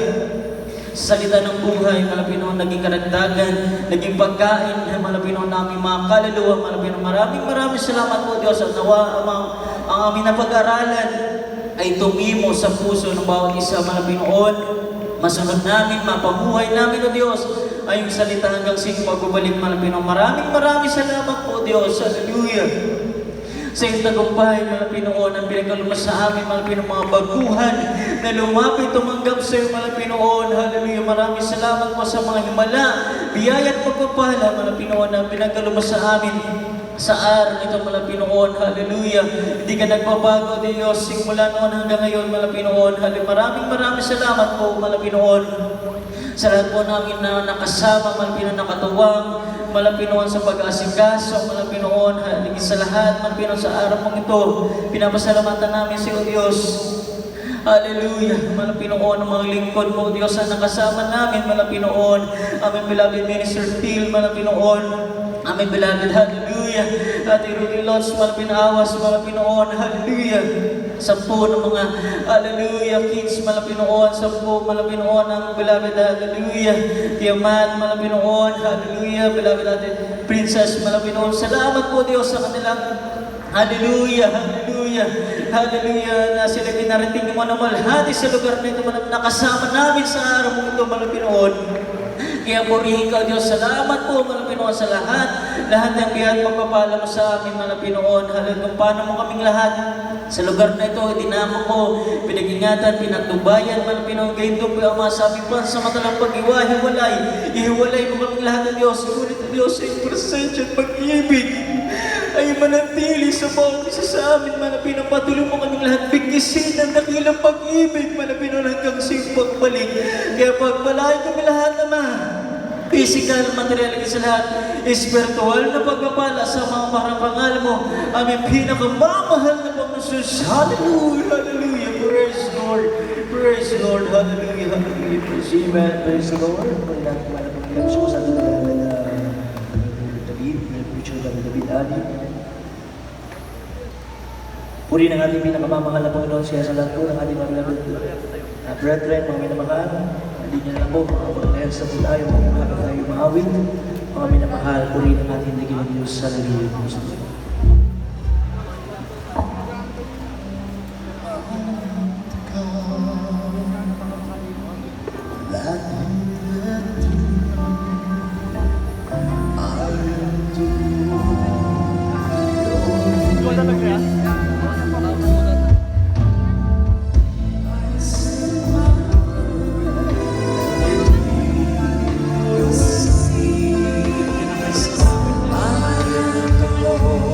Sa salita ng buhay, Pinoon, naging karagdagan, naging pagkain, Pinoon, namin mga kaluluwa, Pinoon, maraming salamat po, Diyos, at nawa ang aming napag-aralan ay tumimo sa puso ng bawat isa, Pinoon, masunod namin, mapabuhay namin, O Diyos, ay yung salita hanggang sa iyong pagbabalik, Pinoon. Maraming salamat po, Diyos. Hallelujah. Sa iyong tagumpay, Pinoon, ang pinagkalumas sa amin, Pinoon, mga baguhan na lumapit, tumanggap sa iyo, Pinoon. Hallelujah. Maraming salamat po sa mga himala, biyaya at pagpapala, Pinoon, na pinagkalumas sa amin sa araw nito, Pinoon. Hallelujah. Hindi ka nagbabago, Diyos, simula noon hanggang ngayon, Pinoon. Maraming salamat po, Pinoon. Sa lahat po namin na nakasama, Pinoon, nakatuwang, Pinoon, sa pag-aasikaso, Pinoon, haligid sa lahat, Pinoon, sa araw mong ito, pinapasalamatan namin sa iyo, Diyos. Hallelujah, Pinoon, ang mga lingkod mo, Diyos, na nakasama namin, Pinoon, aming beloved Minister Phil, Pinoon, aming beloved, hallelujah, at Rudy Lots, Pinawas, Pinoon, hallelujah. 10 ng mga hallelujah kids, Pinoon, 10 Pinoon ang beloved, hallelujah, Tiamat, Pinoon, hallelujah, beloved natin Princess, Pinoon. Salamat po, Diyos, sa kanilang hallelujah, hallelujah, hallelujah, na sila pinarating mo na malhati sa lugar na ito, nakasama namin sa araw mo ito, Pinoon. Kaya purihin ka, Diyos. Salamat po, Pinoon, sa lahat ng biyaya at pagpapala mo sa amin, Pinoon. Hallelujah, kung paano mo kaming lahat sa lugar na ito, dinamo ko, pinag-ingatan, pinagtubayan, Pinoon, gayon doon po ang mga sabi po, sa matalang pag-ihiwalay, ihiwalay mo kaming lahat ng Diyos. Ngunit ang Diyos ay presensya at pag-ibig ay manatili sa bawat isa sa amin, Pinoon. Patuloy mo kaming lahat bigkisin ng dakilang pag-ibig, Pinoon, hanggang sa iyong pagbalik. Kaya pagpalain kami lahat, Ama. physical, material, sa lahat, espiritual na pagpapala sa mga parapangal mo, aming pinakamamahal na Panginoon. Hallelujah, hallelujah, praise Lord, hallelujah, hallelujah, praise Amen, praise the Lord. Pwede natin malapag-ilang siya sa ating David, preacher David Ali. Puri ng ating pinakamamahal na Panginoon siya sa lahat po ng ating mga brethren, mga minamahal. Hindi niya na lang po, mga pagkakayag sa po tayo, mga tayo maawit, mga minamahal, puri ng ating dakilang Diyos sa nagiging Diyos. I am the Lord.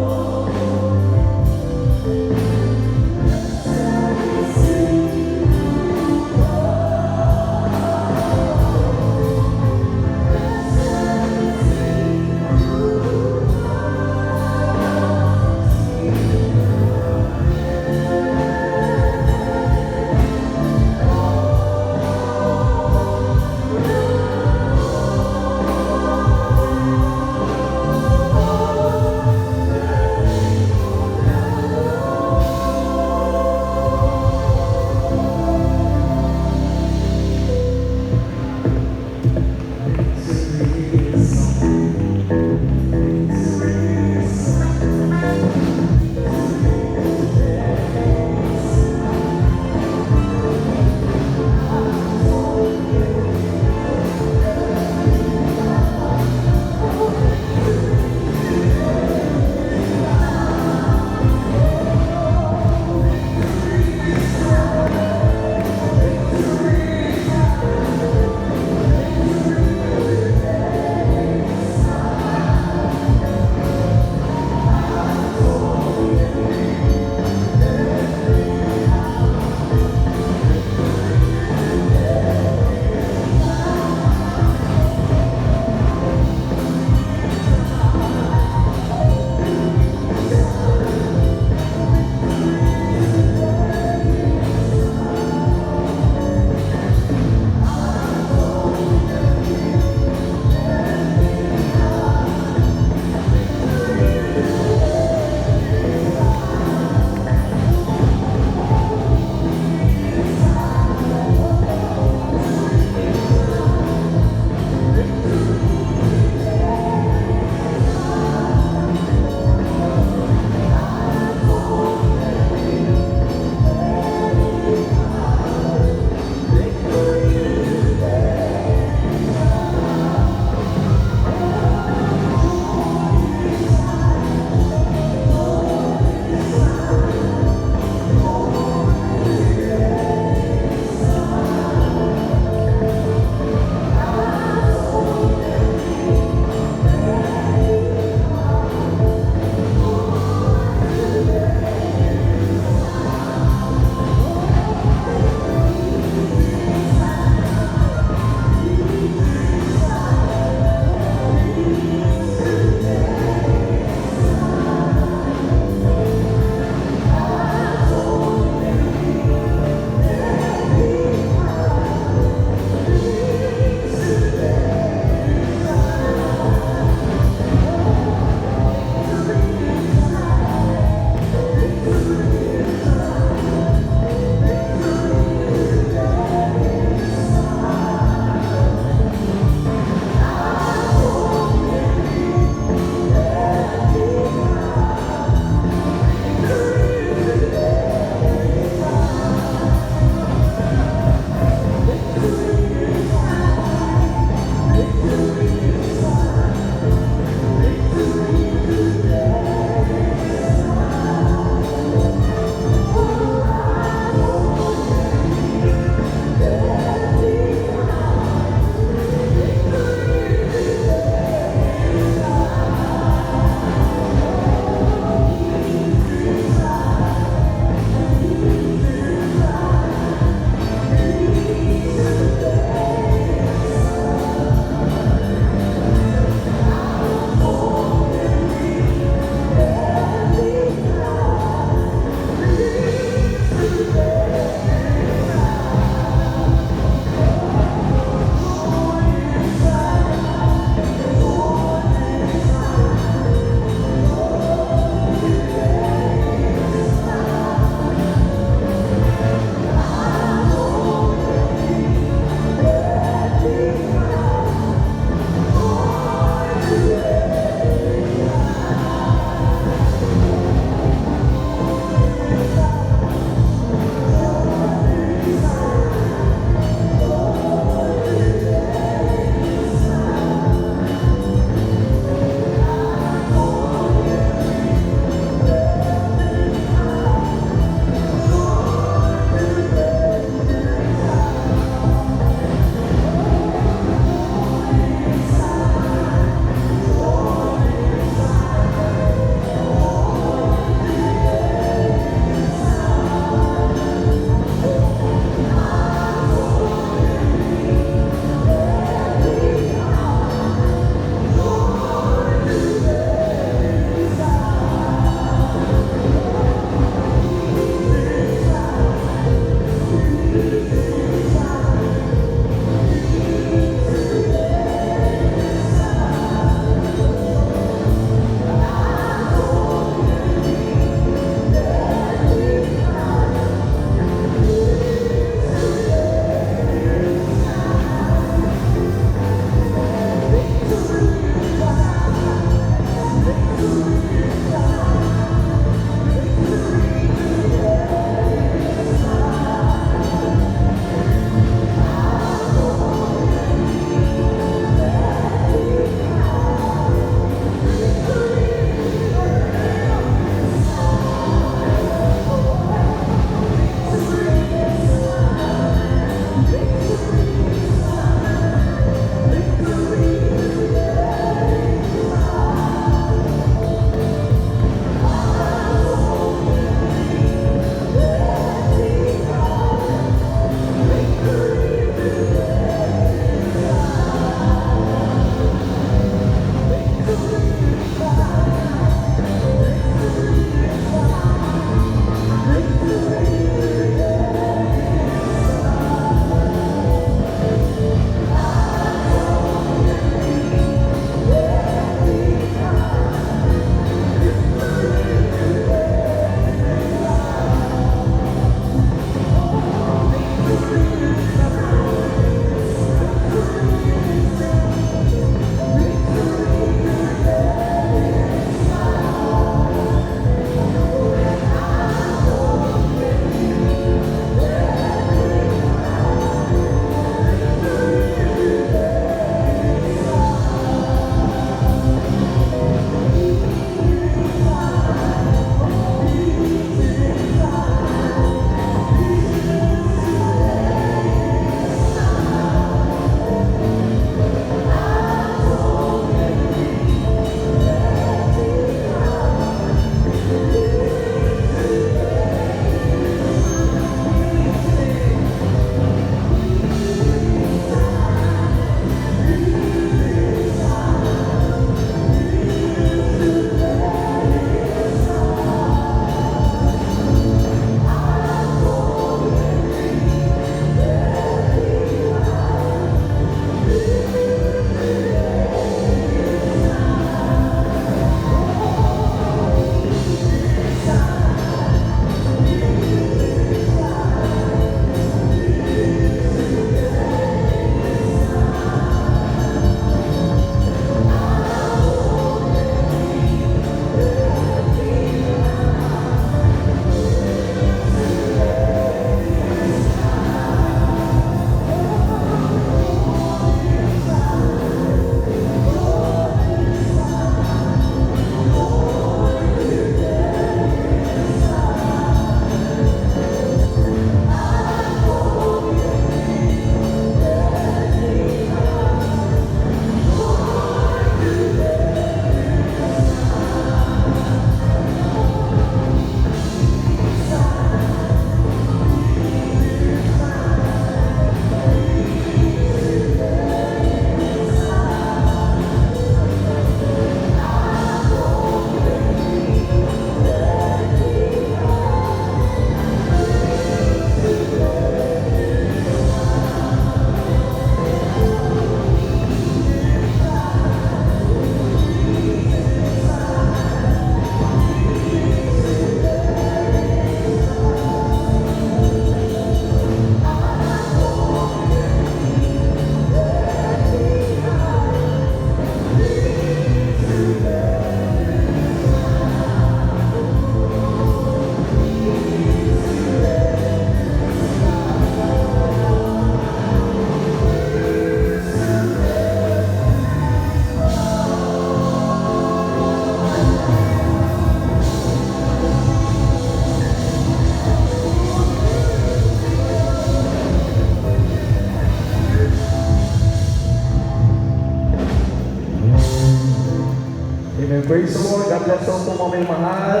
Amen. Praise the Lord. God bless all po mga mahal.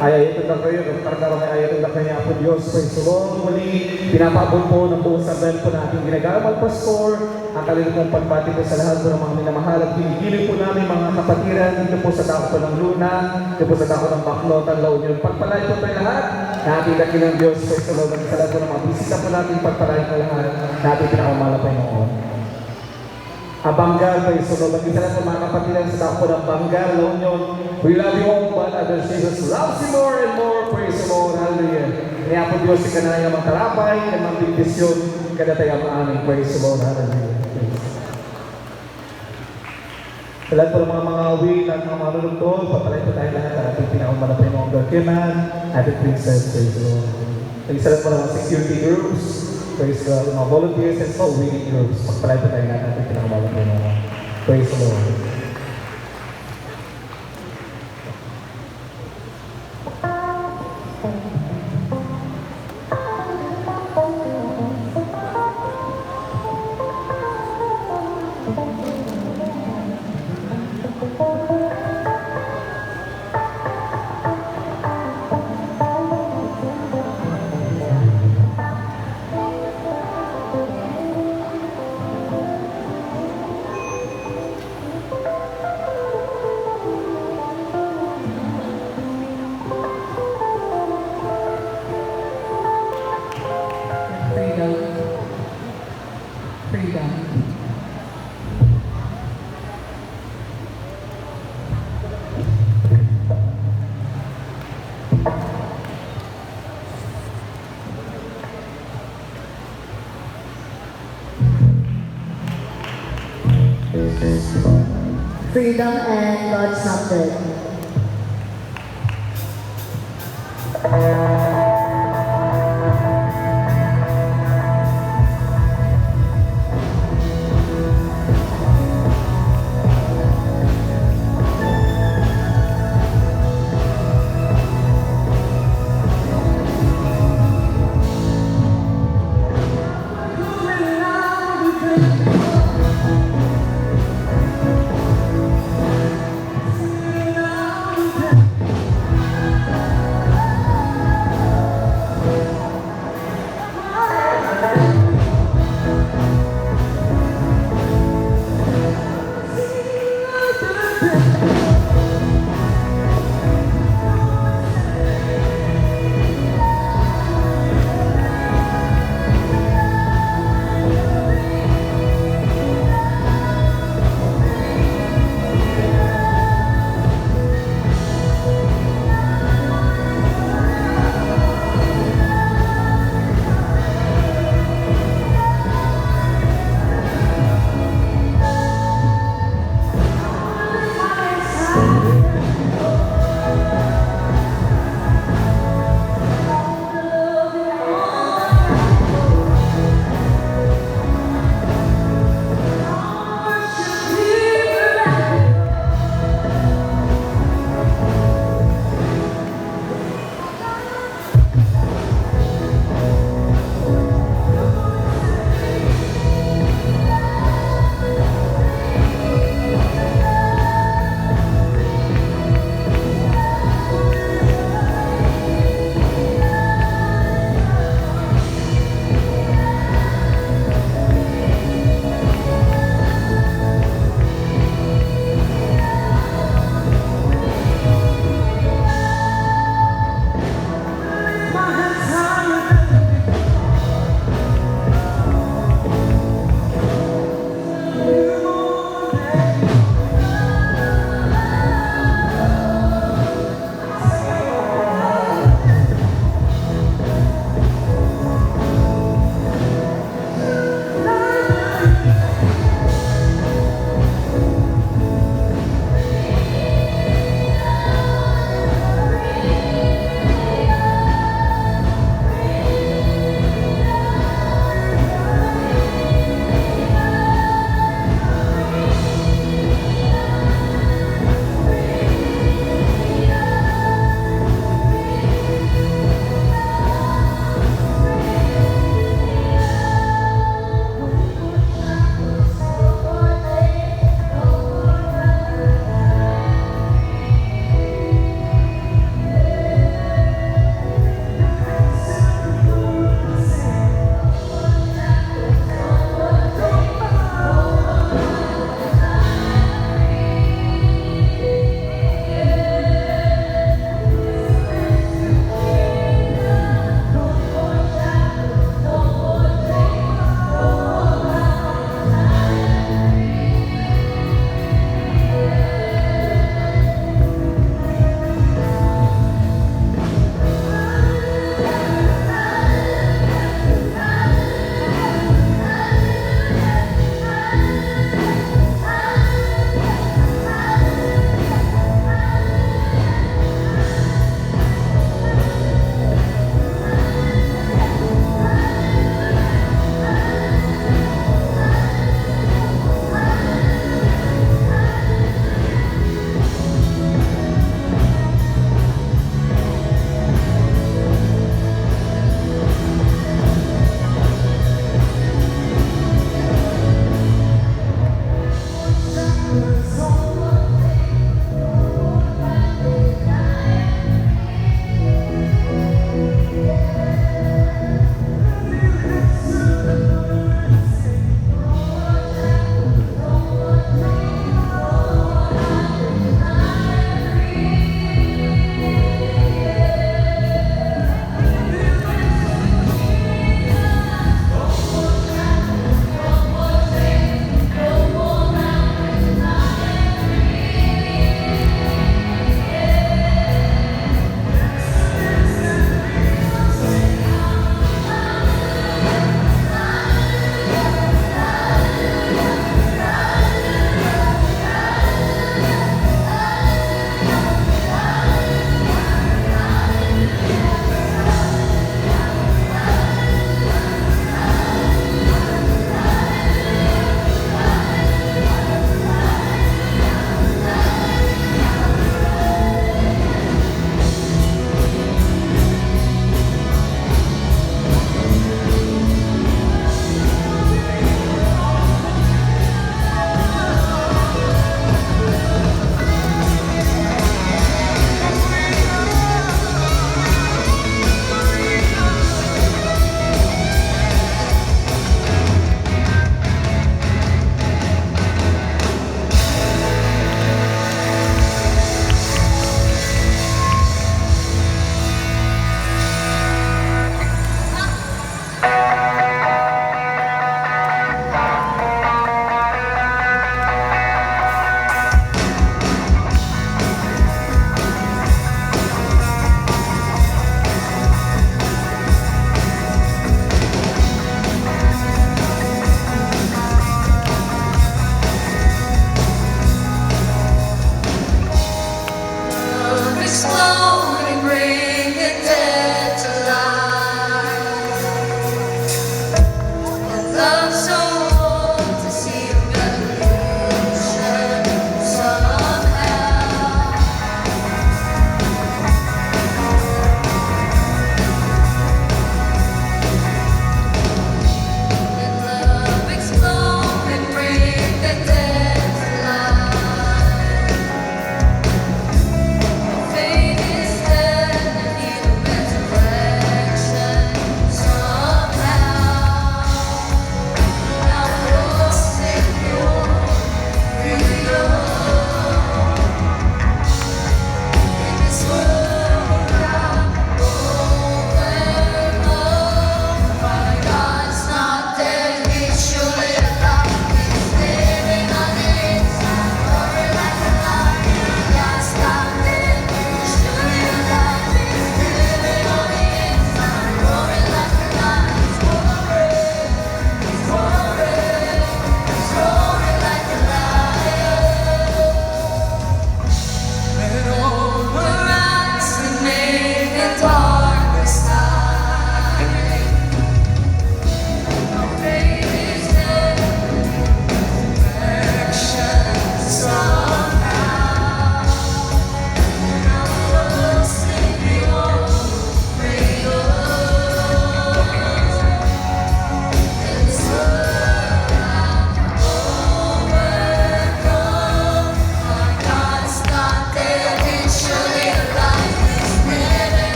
Ay ito na kayo. Nagkargaro may ayatid na kanya po Diyos. Praise the Lord. Muli, pinapabot po ng buong sabel po na ating ginagawa pastor. Ang kalilang pagpati po sa lahat po ng mga minamahal. At pinigili po namin mga kapatiran dito po sa dako po ng Luna, dito po sa dako ng Baclotan, La Union. Pagpalain po tayo lahat. Natin dakilang Diyos. Praise the Lord. Sa lahat po ng mga bisita po natin. Pagpalain po lahat. Natin pinakamala po noon. Abanggal, praise the Lord. Mag-isa lang sa mga kapatiran sa dako ng Banggal, La Union. We love you all, but others Jesus loves you more and more. Praise the Lord. Hallelujah. Kaya po Diyos, si kanaya mga tarapay, ang mga bigdisyon, kada tayo maamin. Praise the Lord. Hallelujah. Sa lahat po ng mga win at mga manunugtol, papalay po tayo lahat at ating pinakamalapay mga Dorkiman, ating princess. Praise the Lord. Sa lahat po ng mga security groups, praise God, mga volunteers and soul winning groups. Pagpalay po tayo natin ating pinakamalapay mga praise the Lord. Freedom and God something.